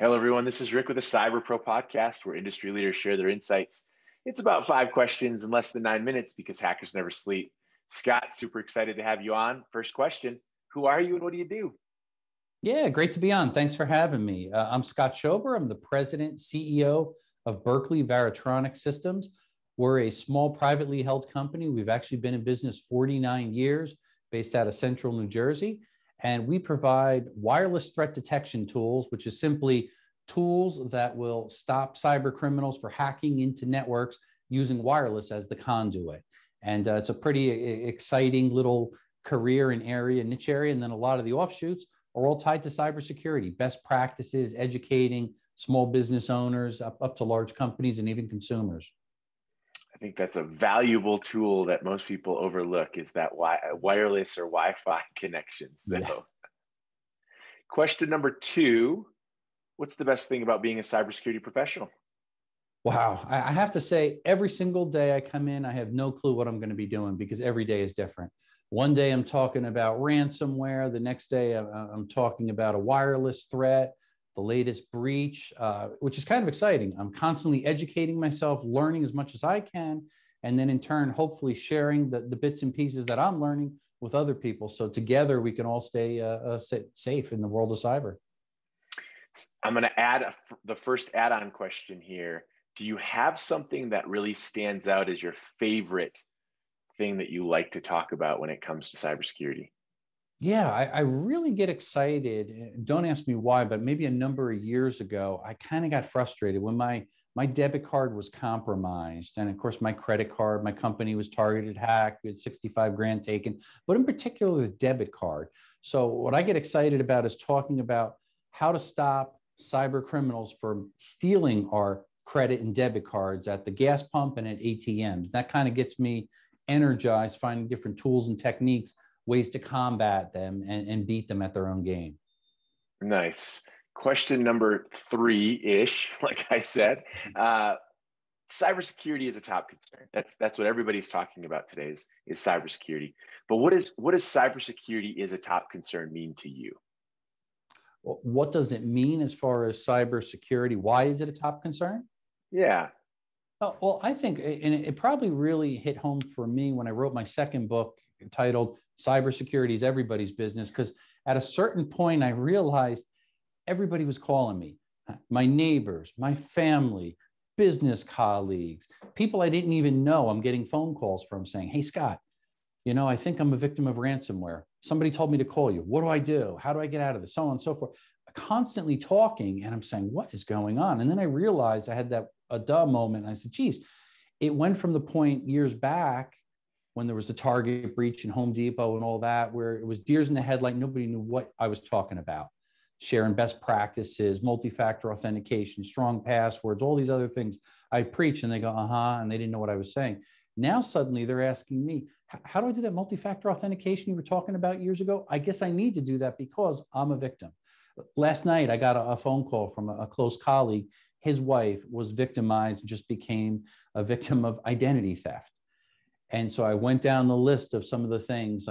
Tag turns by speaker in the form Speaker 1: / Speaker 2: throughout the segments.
Speaker 1: Hello, everyone. This is Rick with the Cyber Pro podcast, where industry leaders share their insights. It's about 5 questions in less than 9 minutes because hackers never sleep. Scott, super excited to have you on. First question, who are you and what do you do?
Speaker 2: Yeah, great to be on. Thanks for having me. I'm Scott Schober. I'm the president, CEO of Berkeley Varitronic Systems. We're a small privately held company. We've actually been in business 49 years, based out of central New Jersey. And we provide wireless threat detection tools, which is simply tools that will stop cyber criminals for hacking into networks using wireless as the conduit. And it's a pretty exciting little career and area, niche area. And then a lot of the offshoots are all tied to cybersecurity, best practices, educating small business owners up to large companies and even consumers.
Speaker 1: I think that's a valuable tool that most people overlook is that wireless or Wi-Fi connection. So,
Speaker 2: Yeah.
Speaker 1: question number two, what's the best thing about being a cybersecurity professional?
Speaker 2: Wow. I have to say, every single day I come in, I have no clue what I'm going to be doing because every day is different. One day I'm talking about ransomware. The next day I'm talking about a wireless threat, the latest breach, which is kind of exciting. I'm constantly educating myself, learning as much as I can, and then in turn, hopefully sharing the bits and pieces that I'm learning with other people. So together we can all stay safe in the world of cyber.
Speaker 1: I'm going to add the first add-on question here. Do you have something that really stands out as your favorite thing that you like to talk about when it comes to cybersecurity?
Speaker 2: Yeah, I really get excited. Don't ask me why, but maybe a number of years ago, I kind of got frustrated when my debit card was compromised. And of course, my credit card, my company was targeted, hacked, we had 65 grand taken, but in particular, the debit card. So what I get excited about is talking about how to stop cyber criminals from stealing our credit and debit cards at the gas pump and at ATMs. That kind of gets me energized, finding different tools and techniques, ways to combat them and beat them at their own game.
Speaker 1: Nice. Question number three-ish, like I said, cybersecurity is a top concern. That's what everybody's talking about today is cybersecurity. But what does cybersecurity is a top concern mean to you?
Speaker 2: Well, what does it mean as far as cybersecurity? Why is it a top concern?
Speaker 1: Yeah.
Speaker 2: Oh, well, I think, and it probably really hit home for me when I wrote my second book titled Cybersecurity is Everybody's Business, because at a certain point, I realized everybody was calling me, my neighbors, my family, business colleagues, people I didn't even know. I'm getting phone calls from saying, hey, Scott, I think I'm a victim of ransomware. Somebody told me to call you. What do I do? How do I get out of this? So on and so forth. Constantly talking. And I'm saying, what is going on? And then I realized I had a duh moment. And I said, geez, it went from the point years back when there was a Target breach in Home Depot and all that, where it was deers in the headlight. Nobody knew what I was talking about. Sharing best practices, multi-factor authentication, strong passwords, all these other things I preach, and they go, and they didn't know what I was saying. Now suddenly they're asking me, how do I do that multi-factor authentication you were talking about years ago? I guess I need to do that because I'm a victim. Last night, I got a phone call from a close colleague. His wife was victimized, just became a victim of identity theft. And so I went down the list of some of the things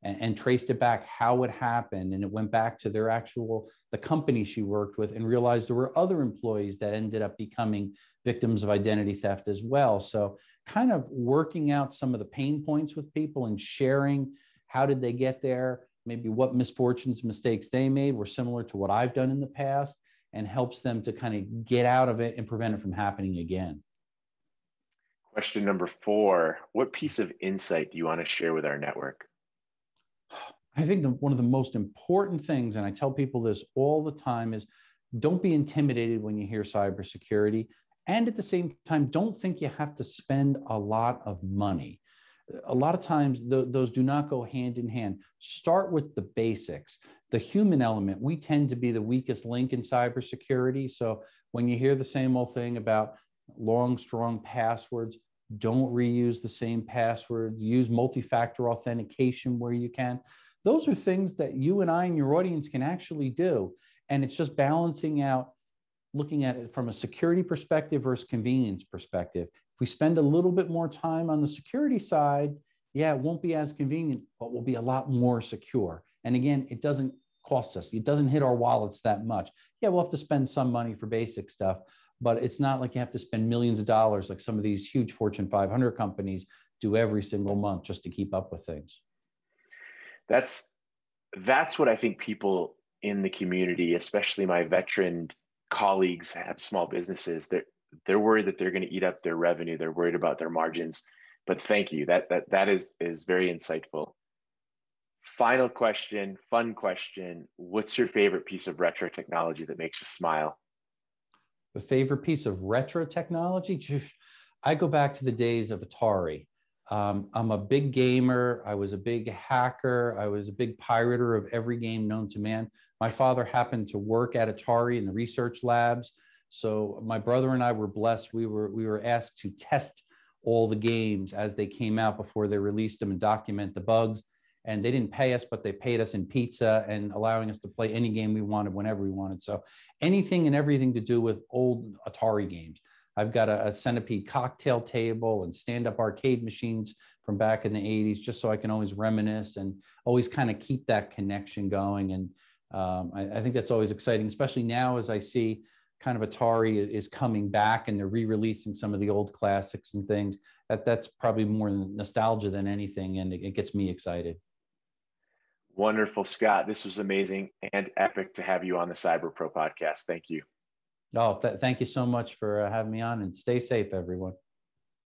Speaker 2: and traced it back, how it happened. And it went back to the company she worked with, and realized there were other employees that ended up becoming victims of identity theft as well. So kind of working out some of the pain points with people and sharing how did they get there, maybe what misfortunes, mistakes they made were similar to what I've done in the past, and helps them to kind of get out of it and prevent it from happening again.
Speaker 1: Question number four, what piece of insight do you want to share with our network?
Speaker 2: I think one of the most important things, and I tell people this all the time, is don't be intimidated when you hear cybersecurity. And at the same time, don't think you have to spend a lot of money. A lot of times those do not go hand in hand. Start with the basics. The human element, we tend to be the weakest link in cybersecurity. So when you hear the same old thing about long, strong passwords, don't reuse the same password, use multi-factor authentication where you can. Those are things that you and I and your audience can actually do. And it's just balancing out, looking at it from a security perspective versus convenience perspective. If we spend a little bit more time on the security side, yeah, it won't be as convenient, but we'll be a lot more secure. And again, it doesn't cost us. It doesn't hit our wallets that much. Yeah, we'll have to spend some money for basic stuff, but it's not like you have to spend millions of dollars like some of these huge Fortune 500 companies do every single month just to keep up with things.
Speaker 1: That's what I think people in the community, especially my veteran colleagues, have small businesses. They're worried that they're going to eat up their revenue. They're worried about their margins. But thank you. That is very insightful. Final question, fun question. What's your favorite piece of retro technology that makes you smile?
Speaker 2: The favorite piece of retro technology? I go back to the days of Atari. I'm a big gamer. I was a big hacker. I was a big pirater of every game known to man. My father happened to work at Atari in the research labs. So my brother and I were blessed. We were asked to test all the games as they came out before they released them and document the bugs. And they didn't pay us, but they paid us in pizza and allowing us to play any game we wanted whenever we wanted. So anything and everything to do with old Atari games. I've got a centipede cocktail table and stand-up arcade machines from back in the 80s, just so I can always reminisce and always kind of keep that connection going. And I think that's always exciting, especially now as I see kind of Atari is coming back and they're re-releasing some of the old classics and things. That's probably more nostalgia than anything, and it gets me excited.
Speaker 1: Wonderful, Scott. This was amazing and epic to have you on the Cyber Pro podcast. Thank you.
Speaker 2: Oh, thank you so much for having me on, and stay safe, everyone.